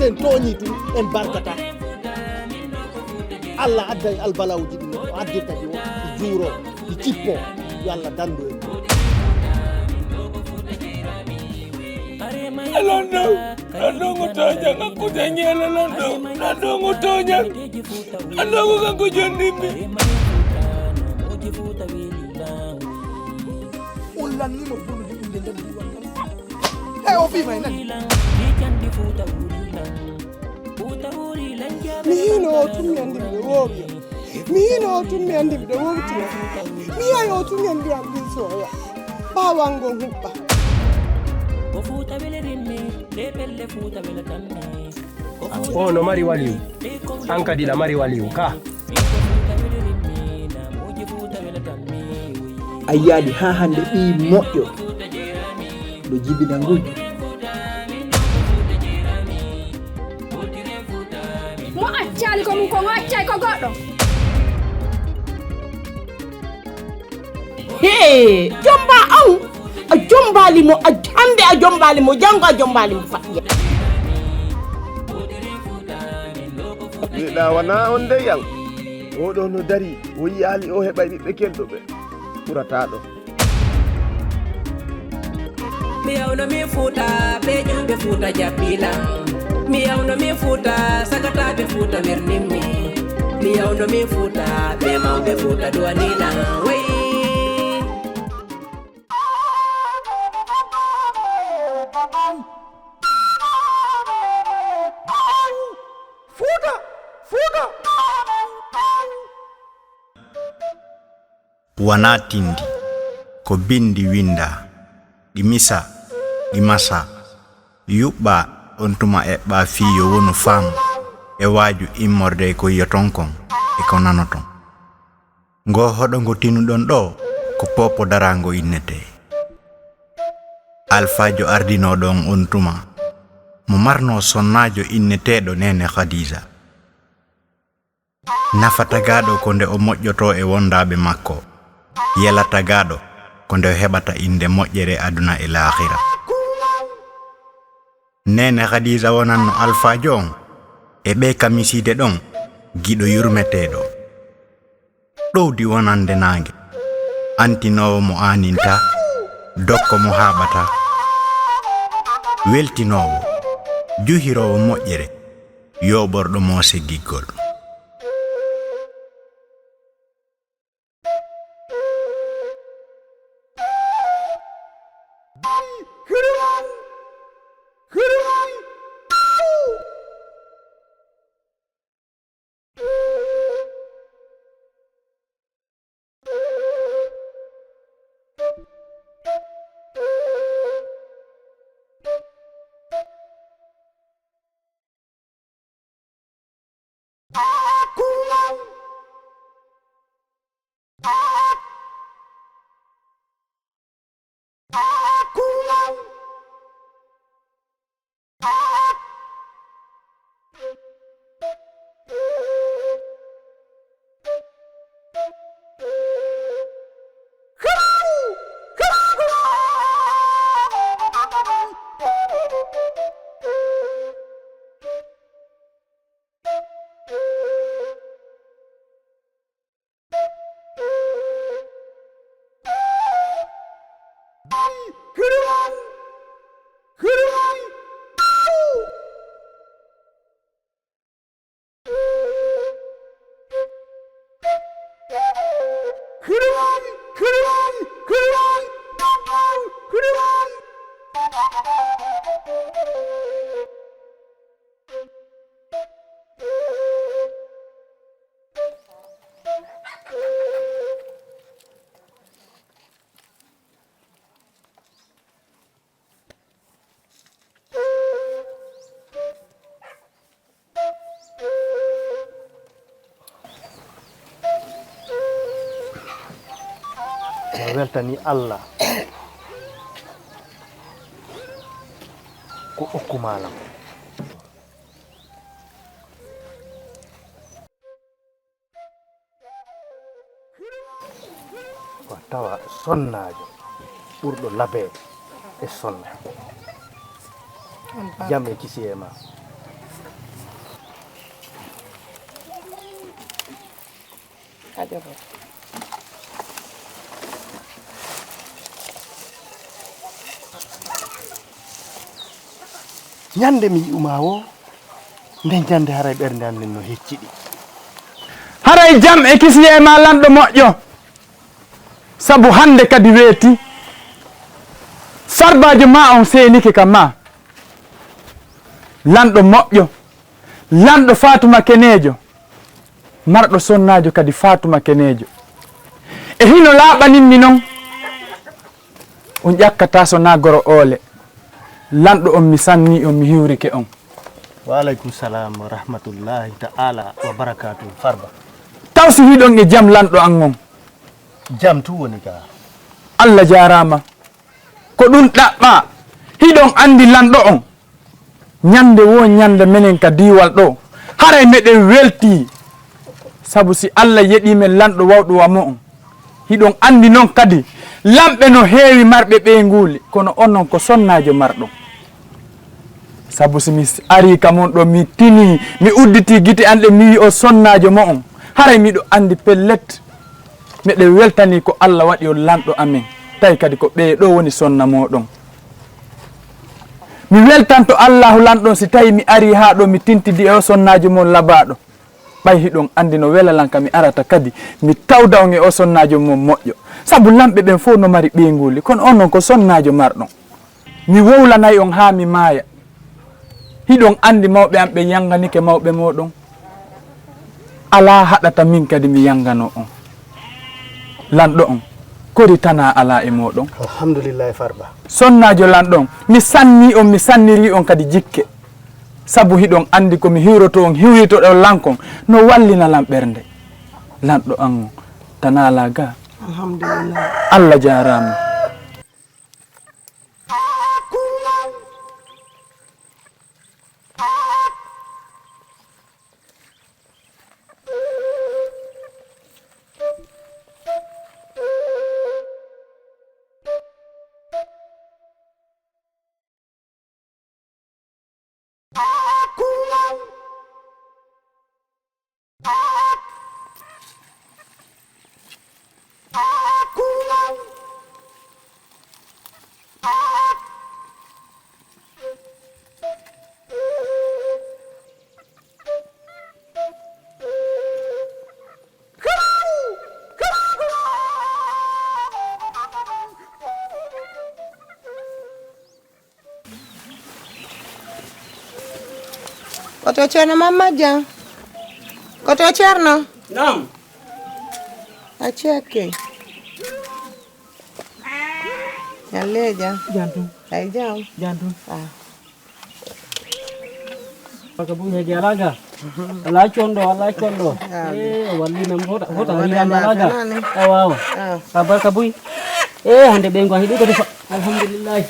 sen toñi tum en barkata Allah adday albalawji ɗi o addirta ɗi juuro ɗi cippo yo Allah dandu en Londo toña kanko jañela Londo toña Londo kanko jondimmi ullannimo bulude inde nder diwan e o fima nan Mino tummi andimɓe woowiya mino tummi andimɓe wowtira mi yayo tummi andiyam ɗin soya ɓawangon huɓɓa o no mari waliyu an kadi ɗa mari waliyu ka a yiyaɗi ha hande ɓi moƴƴo ɗo jibina ngujju mo accali ko mum ko accay ko goɗɗo he jomba aw a jombali mo hande a jombali mo jango a jombali mo faƴƴe yiɗa wana on de yang oɗo no dari o yiyali o heɓay ɓiɓɓe kelɗo ɓe ɓurataɗo mi yawno mi fuuta ɓe ƴuɓe fuuta jabbila mi yawno mi fuuta sagataɓe fuuta wernimmi mi yawno mi fuuta ɓe mawɓe fuuta duwanila way wana tindi ko bindi winda ɗi misa ɗi masa yuɓɓa on tuma eɓɓa fiyo wonu faamu e waaju immorde ko yiyotonkon e ko nanoton ngo hoɗo ngo tinuɗon ɗo ko popo darango innete alfajo ardinoɗon on tuma mo marno sonnajo inneteɗo nene khadija nafatagaɗo ko nde o moƴƴoto e wondaɓe makko yelatagaɗo ko nde o heɓata inde moƴƴere aduna e lahira nene khadija wonanno alfajo on e ɓe kamiside ɗon giɗo yurmeteɗo ɗowdi wonande nange antinowo mo aninta dokko mo haɓata weltinowo juhirowo moƴƴere yoɓorɗo mo seggiggol mi weltani Allah ko okkumalam ko tawa sonnajo ɓurɗo labede e sonna jam e kisi e ma ñande mi yi'uma o nde ñande haray ɓernde an nden no hecciɗi haray jam e kisi e ma lanɗo moƴƴo sabu hande kadi weeti farbajo ma on seenike kam ma lanɗo moƴƴo lanɗo Fatuma Kenejo marɗo sonnajo kadi Fatuma Kenejo e hino laaɓaninmi noon on ƴakkata so na goro oole lanɗo on mi sanni on mi hiwrike on. wa aleykum salam wa rahmatullahi ta'ala wa barakatuh Farba taw si hiɗon e jam lanɗo an on jam tu woni ka Allah jarama ko ɗum ɗaɓɓa hiɗon andi lanɗo on ñande wo ñande menen ka diwal ɗo haray meɗen welti sabu si Allah yeɗimen lanɗo wawɗo wamo on hiɗon andi noon kadi lamɓe no heewi marɓe ɓeyguli kono onon ko sonnajo marɗo sabu si mi ari ka mon ɗo mi tini mi udditi gite anɗe mi wi o sonnajo mo on haray miɗo andi pellet meɗen weltani ko Allah waɗi on lanɗo amen tawi kadi ko ɓeeɗo woni sonna moɗon mi weltanto Allahu lanɗon si tawi mi ari ha ɗo mi tintidi e o sonnajo mon labaɗo ɓay hiɗon andi no welalan ka mi arata kadi mi tawda on e o sonnajo mon moƴƴo sabu lamɓe ɓen fof no mari ɓeyguli kono on non ko sonnajo marɗon mi wowlanayi on ha mi maaya hiɗon andi mawɓe am ɓe yanganike mawɓe moɗon ala haɗata min kadi mi yangano on lanɗo on kori tana ala e moɗon alhamdulillah Farba sonnajo lanɗon mi sanni on mi sanniri on kadi jikke sabu hiɗon andi ko mi hiwroto on hiwrito ɗo lankon no wallinalam ɓernde lanɗo an on tana ala ga alhamdulillah Allah jarama Koto Cerno Mamad Jang. Koto Cerno. Naam. Aceke. Yalle Jang. Jantung. Ay Jang. Jantung. Ah. Pakai bunyi jalaga. Allah condo. Wali nam hota hilang jalaga. Wow. Kabar kabui. Hande bengwa hidup ko difa. Alhamdulillah.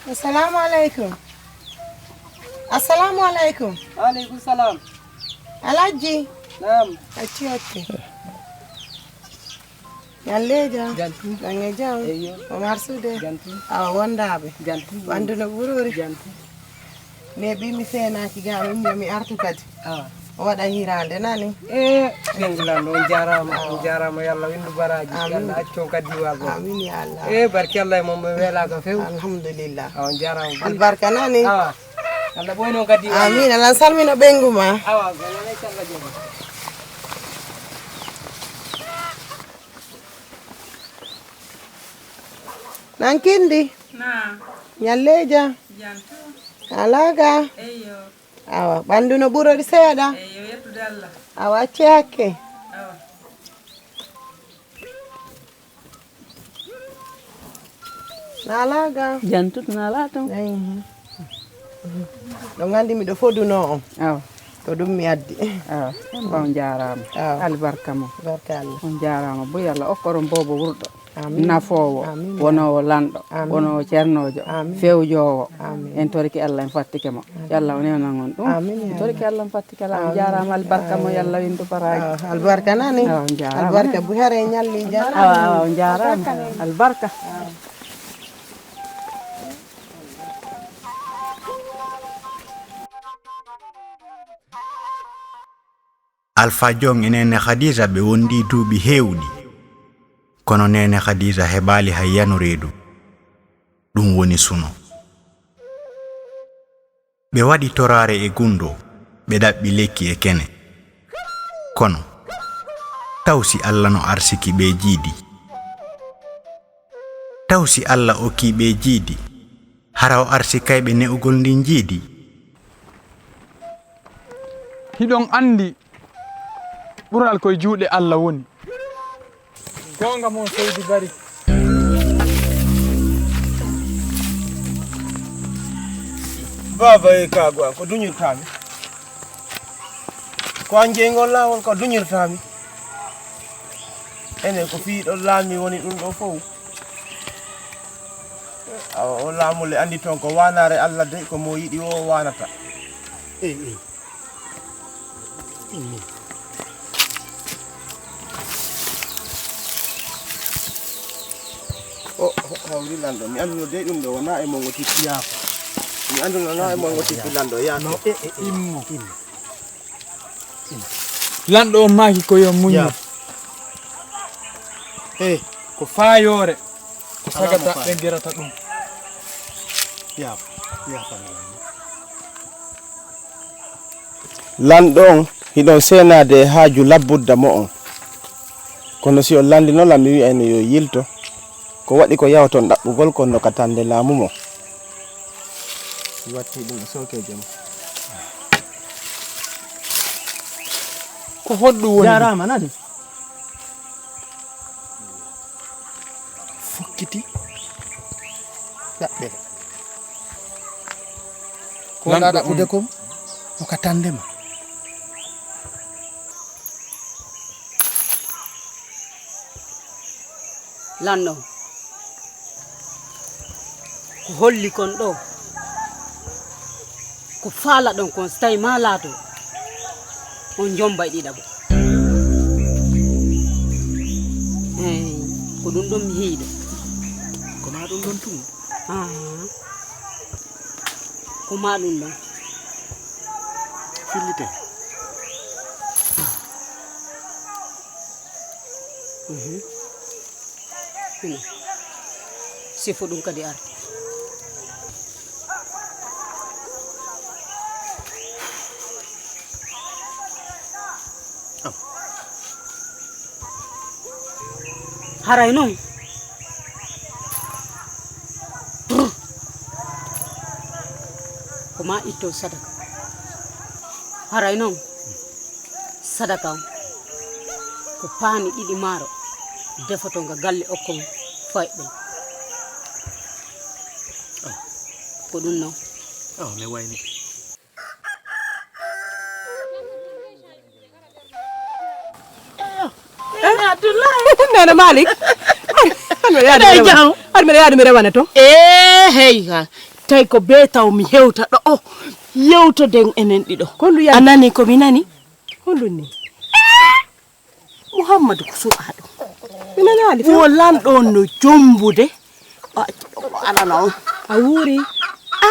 Assalamualaikum. Assalamualaikum. Waalaikumsalam. Alhaji. Naam. Aceke. Yalle Jang. Jantung. Dange Jang. Eyo. Omar Sude. Jantung. Awa wondaɓe. Jantung. Wanduno ɓurori. Jantung. Mais bi mi seenaki ga min mi artu kadi. O waɗa hirande nani. Ɓengulan on jarama yallah windu baraji yallah accon kadi wago amin ya Allah barki Allah mo wela ko few alhamdulillah on jarama albarka nani Allah boyno kadi amin Allah salmino ɓenguma awa gonane Allah jogo Nankindi. Na. Nyalleja. Jantu. Alaga. Eyo. Awa, bandu no buro di seda. Eyo, yettude Allah. Awa chake. Awa. Nalaga. Jantut nalato. Ɗo gandi miɗo foduno on. Awa. To ɗum mi addi. Awa. On jarama. Albarka mo. Barka Allah. On jarama bo yalla okkoron bobo wurɗo. Nafowo wonowo lanɗo wonowo ceernojo fewjowo en toriki Allah en fattike mo yalla o newnan on ɗum en toriki Allah en fattike la on jarama albarka mo yalla windu baraji albarka nani albarka bu here ñalli jarama awa on jarama albarka Alpha Jong enene Khadija ɓe wondi duuɓi heewɗi kono nene Khadija heɓali hay yanu reedu ɗum woni suno ɓe waɗi torare e gundo ɓe ɗaɓɓi lekki e kene kono tawsi Allah no arsiki ɓe jiidi tawsi Allah okki ɓe jiidi hara o arsikayɓe ne'ugol ndin jiidi hiɗon andi ɓural koye juuɗe Allah woni gonga mon seydi bari baba e kago ko duñirtami ko anjeygol lawol ko duñirtami ene ko fiiɗo laami woni ɗum ɗo fof o laamule andi toon ko wanare Allah de ko mo yiɗi o wanata o hawri lando mi anduno de ɗum ɗo wona e mo ngoti piyaako mi anduno na e mo ngoti lando yaano immo lanɗo o maaki ko yo muño ko faayore ko sagata ɓe gerata ɗum lanɗo on hiɗon senade e haaju labbudda mo on kono si on landinola mi wi'ayno yo yilto ko waɗi ko yawton ɗaɓɓugol kon no katande laamu mo watti ɗum e sokeje mo ko hoɗɗum woni jarama nani fokkiti ɗaɓɓere ko waɗa ɗaɓɓude kom no katandema lanno ko holli kon ɗo ko faala ɗon kon so tawi ma laato on jombay ɗiɗaɓo ko ɗum ɗon mi hiiɗo ko ma ɗum ɗon tum ko ma ɗum ɗon fillite sifo ɗum kadi ar haray noon ko ma itto sadaka haray noon sadaka on ko paani ɗiɗi maaro defotonga galle okkon fayɓen ko ɗum noon mi wayni nene Malik aɗa yaadu mi rewane to hey tawi ko be taw mi hewta ɗo o yewtoden enen ɗiɗo a nani ko mi nani honɗum ni Muhammadu ko suɓaɗo mi nanali wo lanɗo no jombude o alana on a wuuri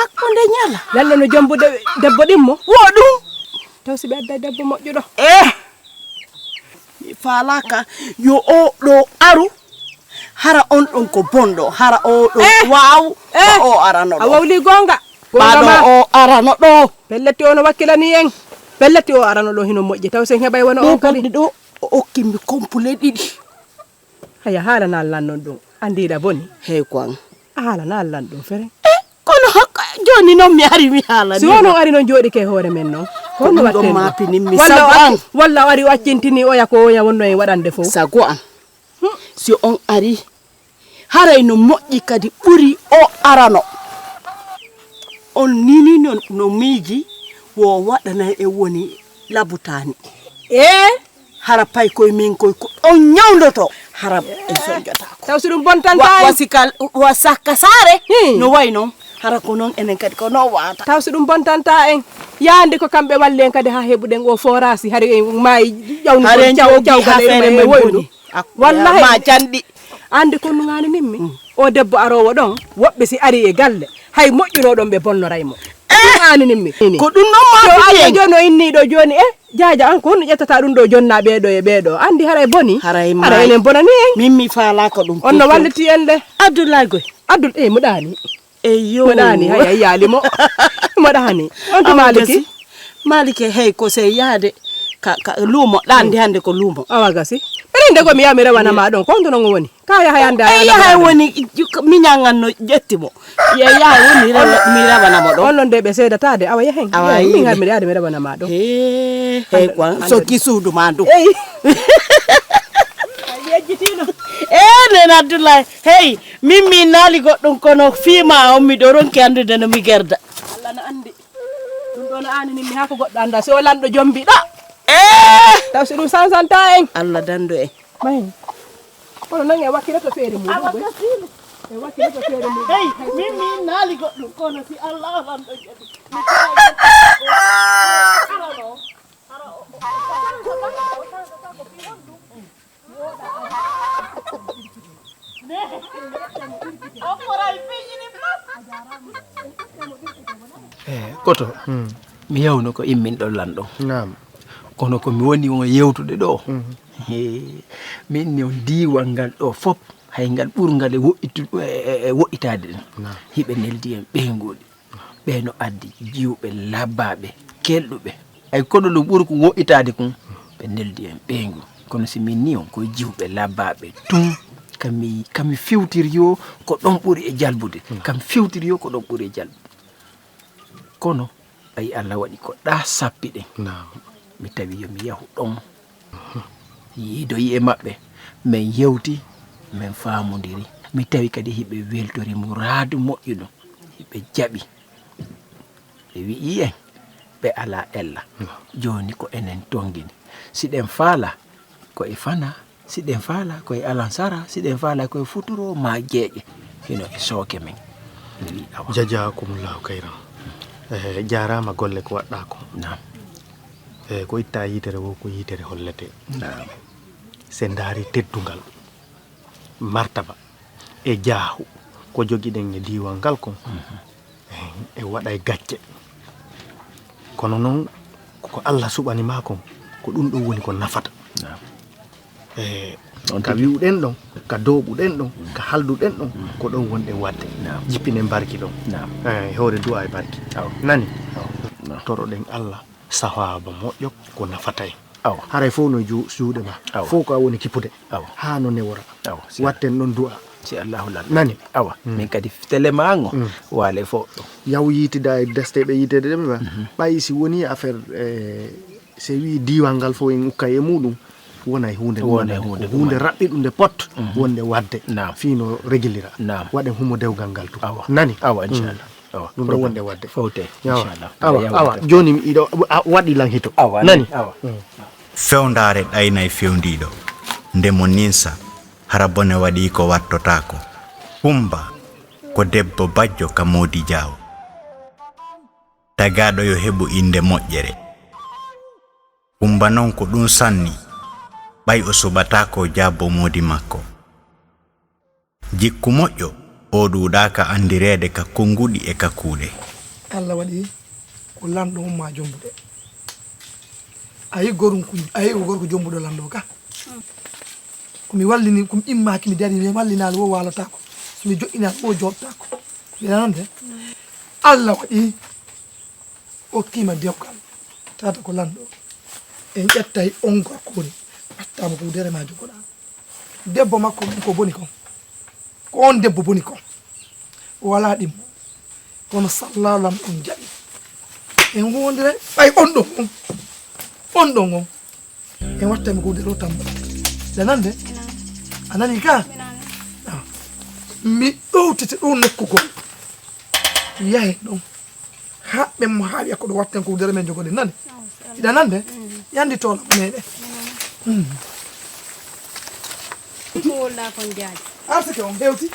akko nde ñala lanɗo no jombude debbo ɗimmo wo ɗum taw si ɓe adda debbo moƴƴuɗo mi falaka yo o ɗo aru hara on ɗon ko bonɗo hara o ɗo waw o arano a wawli gonga ɓaɗo o arano ɗo pelleti o no wakkilani en pelleti o arano ɗo hino moƴƴi taw sen heɓay wona on kadi ɗo o okkimi complet ɗiɗi haya haalana lannon ɗum andiɗa boni hey kwan ala na lando fere kono joni non mi ari mi hala si wono ari non jodi ke hoore men no kono watten ma pini mi walla ari waccintini oya ko oya wonno e wadande fo sago am si on ari haray no moƴƴi kadi ɓuri o arano on nini no miiji wo waɗana e woni labutani hara pay koye min koye ko on ñawdoto hara en soñjota taw so ɗum bontanta wasikal wasakka saare no way noon hara ko noon enen kadi ko non wata taw so ɗum bontanta en yaande ko kamɓe wallen kadi ha heɓuɗen o forasi hari en maayi ƴawnucawgal e woynu wallahi ma janɗi ande ko nugani nimmi o debbo arowo ɗon woɓɓe si ari e galle hay moƴƴunoɗon ɓe bonnoraymo ani nimmi ko ɗum noon ma joni o inniɗo joni jaaja an ko honno ƴettata ɗum ɗo jonna ɓeɗo e ɓeɗo andi haray boni haray enen bonani en min mi faalaka ɗum on no walliti en de Abdoulaye Goy Abdoul muɗani eyo muɗani hay yaalimo moɗani on to maliki hey ko sey yaade ka luumo ɗandi hande ko luumo awa gasi ɓerinde ko mi yaha mi rewanama ɗon ko hontono ngo woni ka yaha yande yaha woni mi ñaganno ƴettimo ye yaha woni mi rewanamo ɗon on non de ɓe seedatade awa yahen min har miɗa yaade mi rewanama ɗon hey quoi sokki suudu ma ɗum yejjitino nen Abdoulaye hey min mi naali goɗɗum kono fiima on miɗo ronki andude no mi gerda Allah no andi ɗum ɗo no anini mi ha ko goɗɗo anda so lanɗo jombiɗa taw so ɗum sansanta en Allah dando en mayi kono nan e wakkile to feere muɗum e wakkile to feere muɗum hey min mi naali goɗɗum kono si Allah lanɗo jaɓi koto mi yawno ko immin ɗon lanɗon nam kono ko mi woni on yewtude ɗo min ne diwal ngal ɗo fop hay ngal ɓurgal e woɗɗitade ɗen hiɓe neldi en ɓeygoɗi ɓe no addi jiwɓe labbaɓe kelɗuɓe ay kono ɗum ɓuri ko woɗɗitade kon ɓe neldi en ɓeygu kono si min ni on koye jiwɓe labbaɓe tum kami fewtiri yo ko ɗon ɓuri e jalbude kam fewtiri yo ko ɗon ɓuri e jalbude kono ayi Allah waɗi ko ɗa sappi ɗen mi tawi yomi yahu ɗon yiidoyi e maɓɓe min yewti min famodiri mi tawi kadi hiɓe weltori muradu moƴƴuɗum hiɓe jaɓi ɓe wi'i en ɓe ala ella joni ko enen tongini siɗen faala ko e fana siɗen faala koye alansara siɗen faala koye futuro ma jeeƴe hino e sooke men mi wi awa jajakumullahu kayran jarama golle ko waɗɗa ko ko itta yitere wo ko yitere hollete se ndaari teddugal martaba e jaahu ko jogiɗen e diwal ngal kon e waɗa e gacce kono noon ko Allah suɓanima kon ko ɗum ɗo woni ko nafata ka wiwɗen ɗon ka dooɓuɗen ɗon ka halduɗen ɗon ko ɗon wonɗe wadde jippinen barki ɗon hewre du'a e barki nani toroɗen Allah sawaba moƴƴo ko nafata en haray fof no juuɗe ma fof ko a woni kippude ha no newora watten ɗon du'a si Allahu lan nani awa min kadi télé mango wale fof ɗo yaw yitida e desteɓe yitede ɗe ɓe ɓayi si woni affaire se wi diwal ngal fof en ukka e muɗum wona e hunde raɓɓiɗunde pot wonde wadde fino réguliera waɗen humo dewgal ngal tu nani awa inchallah ɗum ɗo wonde wadde fawte awa joni iɗo waɗi lan hito nani fewndare ɗayna e fewndiɗo ndemo ninsa hara bone waɗi ko wattotako Kumba ko debbo bajjo ka Modi Diaw tagaɗo yo heɓu inde moƴƴere Kumba non ko ɗum sanni ɓay o suɓatako jabbo modi makko jikku moƴƴo o ɗuɗaka andirede ka konguɗi e ka kuuɗe Allah waɗi ko lanɗo umma jombuɗe ayi gorko jombuɗo lanɗo ka komi wallini komi immaki mi dari mi wallinali wo walotako somi joƴinali wo joɗotako wiyanande Allah waɗi hokkima dewgal tata ko lanɗo en ƴettay on gorkoni attama ko udere ma jogoɗa debbo makko ko boni kon ko on debbo boni kon wala ɗim kono sallalam on jaɓi en wondire ɓay on ɗon on en wattami kuude ɗo tamba janande a nani ka mi ɗowtete ɗo nokkugol yahe ɗon haɓɓen mo haawiya ko ɗo watten kuudere men jogode nani iɗa nande yandi tola meɗe Kola kon jaaji. Arsike on hewti.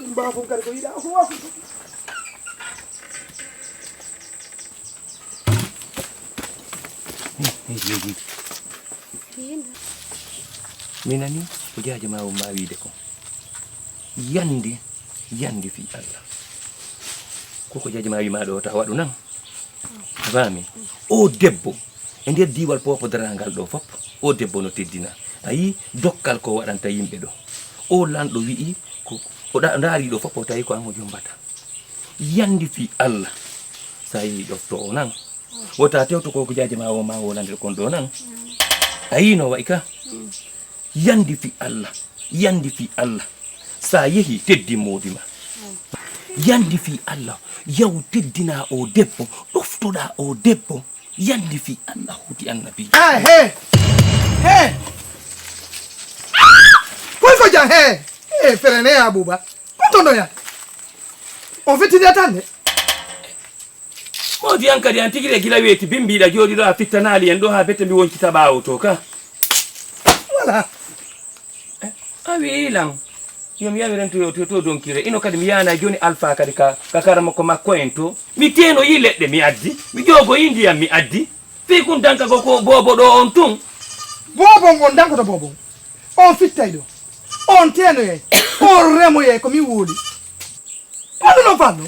Mbafo kadi ko yiɗa ko wafu. Minani ko jaaji ma wiide ko yandi fi Allah ko jaaji ma wi ma ɗo ta waɗu nan fami o debbo e nder diwal popodarangal ɗo fop o debbo no teddina ayi dokkal ko waɗanta yimɓe ɗo o lanɗo wi'i ko o ndaari ɗo fop o tawi ko an o jombata yandi fi Allah sa yi ɗofto o nan wota tewto ko jaaji ma o ma wolandir kon ɗo nan ayi no wayi ka yandi fi Allah sa yehi teddi modima yandi fi Allah yaw teddina o debbo ɗoftoɗa o debbo yandi fi Allah huti annabi he koy ko jan he ferene abuba kontono ya on fitidi atande modi an kadi an tigire gila weeti bimbiɗa jooɗi ɗo a fittanali en ɗo ha bette mi woncita ɓawo to ka voilà a wi ilan yomi yawiren to donkire ino kadi mi yana joni alpha kadi ka karama ko makko en to mi teno yi leɗɗe mi addi mi jogo yi ndiyam mi addi fi kun danka ko bobo ɗo on tun bobo on dankoto bobo on fittay ɗo on tenoye on remoye komi woodi oɗuno fanno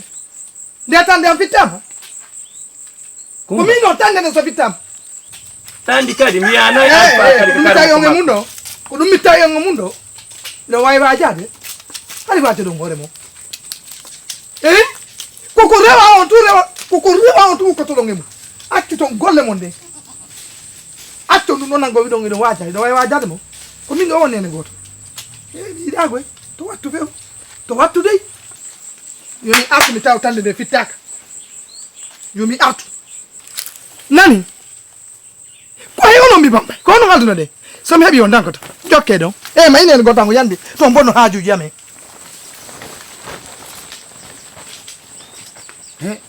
nde tande an fittama komin no tande nde so fittama tandi kadi mi yanayi alpha kadi ɗum tayonge mum ɗo ko ɗum mi tayonge mum ɗo no wawi wajade hani wajde ɗum hoore mo koko rewa on tu kotoɗon e mum accu toon golle mon nde acco ɗum ɗo nango wiɗon eɗon wajade ɗo wawi wajade mo ko min ɗo on nene goto mi yiɗagoy to wattu few to wattu dey yomi artu mi taw tande nde fittaka yomi artu nani ko hewono mi bamɓe ko hono alduna de somi heeɓi on dankoto jokke ɗon ma inene gotango yandi toon bonno haajuji amen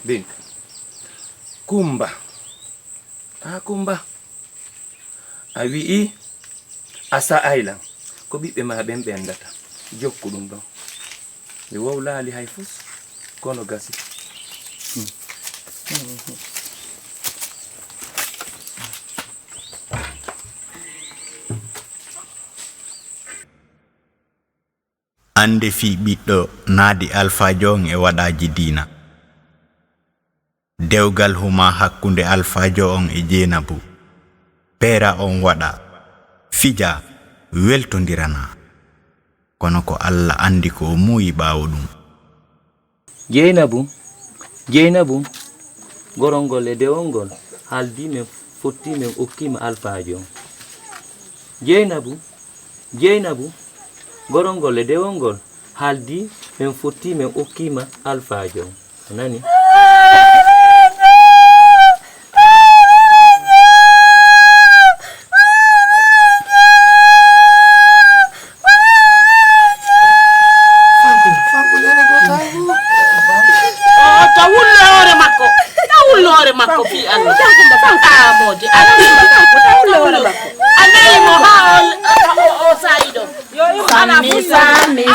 bin kumba a wi'i asa aylan ko ɓiɓɓe ma ɓen ɓendata jokku ɗum ɗon mi wowlali hay fus kono gasi ande fi ɓiɗɗo naadi alpha jon e waɗaji diina dewgal huma hakkunde alpha jo on e jeenabu peera on waɗa fija weltodirana kono ko Allah andi ko o muuyi ɓaawo ɗum jeynabu gorongol e dewongol haaldi men fotti men okkima alpha jon jeynabu gorongol e dewongol haaldi men fotti men okkima alpha jon nani Sami